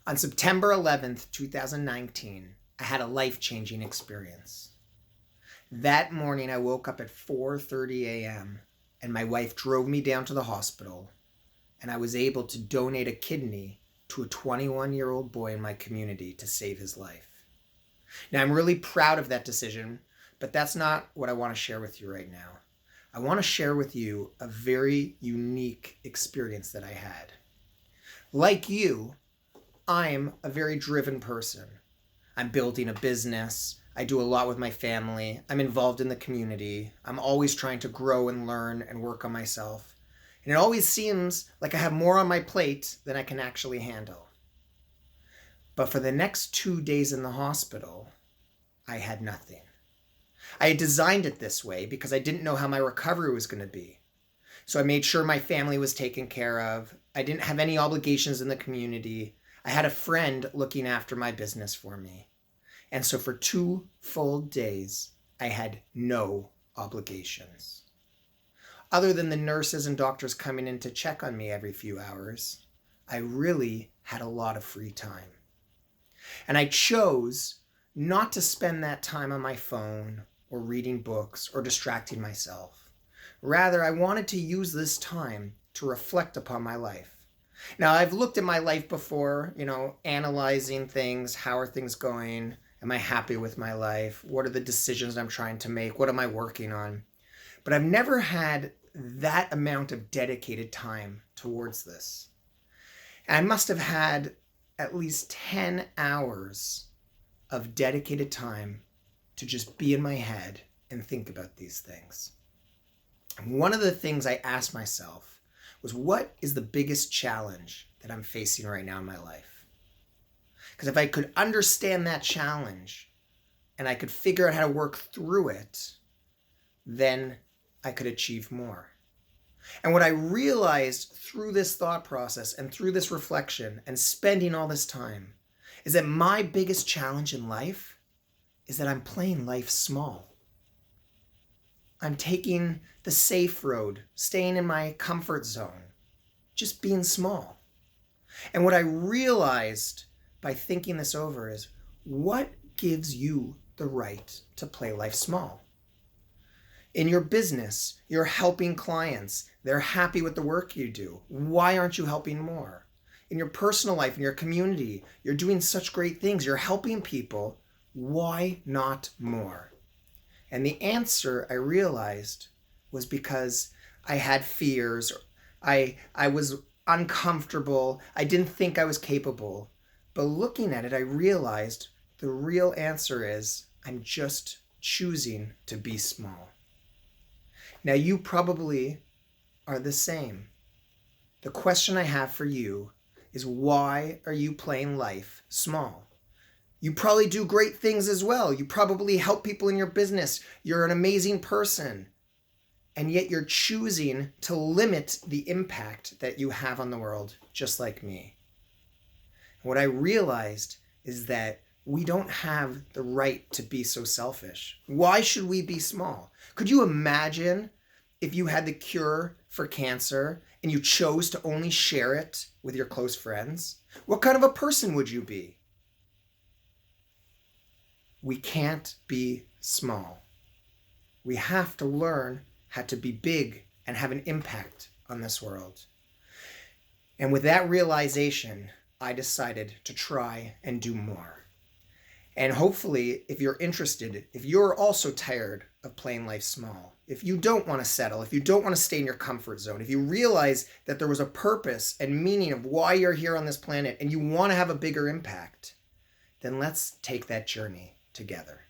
On September 11th, 2019, I had a life-changing experience. That morning, I woke up at 4:30 a.m. and my wife drove me down to the hospital, and I was able to donate a kidney to a 21-year-old boy in my community to save his life. Now, I'm really proud of that decision, but that's not what I want to share with you right now. I want to share with you a very unique experience that I had. Like you, I'm a very driven person. I'm building a business. I do a lot with my family. I'm involved in the community. I'm always trying to grow and learn and work on myself. And it always seems like I have more on my plate than I can actually handle. But for the next 2 days in the hospital, I had nothing. I had designed it this way because I didn't know how my recovery was going to be. So I made sure my family was taken care of. I didn't have any obligations in the community. I had a friend looking after my business for me. And so for 2 full days, I had no obligations. Other than the nurses and doctors coming in to check on me every few hours, I really had a lot of free time. And I chose not to spend that time on my phone or reading books or distracting myself. Rather, I wanted to use this time to reflect upon my life. Now, I've looked at my life before, analyzing things. How are things going? Am I happy with my life? What are the decisions I'm trying to make? What am I working on? But I've never had that amount of dedicated time towards this. And I must have had at least 10 hours of dedicated time to just be in my head and think about these things. And one of the things I asked myself was, what is the biggest challenge that I'm facing right now in my life? Because if I could understand that challenge and I could figure out how to work through it, then I could achieve more. And what I realized through this thought process and through this reflection and spending all this time is that my biggest challenge in life is that I'm playing life small. I'm taking the safe road, staying in my comfort zone, just being small. And what I realized by thinking this over is, what gives you the right to play life small? In your business, you're helping clients. They're happy with the work you do. Why aren't you helping more? In your personal life, in your community, you're doing such great things. You're helping people. Why not more? And the answer I realized was because I had fears. I was uncomfortable. I didn't think I was capable. But looking at it, I realized the real answer is I'm just choosing to be small. Now, you probably are the same. The question I have for you is, why are you playing life small? You probably do great things as well. You probably help people in your business. You're an amazing person. And yet you're choosing to limit the impact that you have on the world, just like me. What I realized is that we don't have the right to be so selfish. Why should we be small? Could you imagine if you had the cure for cancer and you chose to only share it with your close friends? What kind of a person would you be? We can't be small. We have to learn how to be big and have an impact on this world. And with that realization, I decided to try and do more. And hopefully, if you're interested, if you're also tired of playing life small, if you don't want to settle, if you don't want to stay in your comfort zone, if you realize that there was a purpose and meaning of why you're here on this planet and you want to have a bigger impact, then let's take that journey together.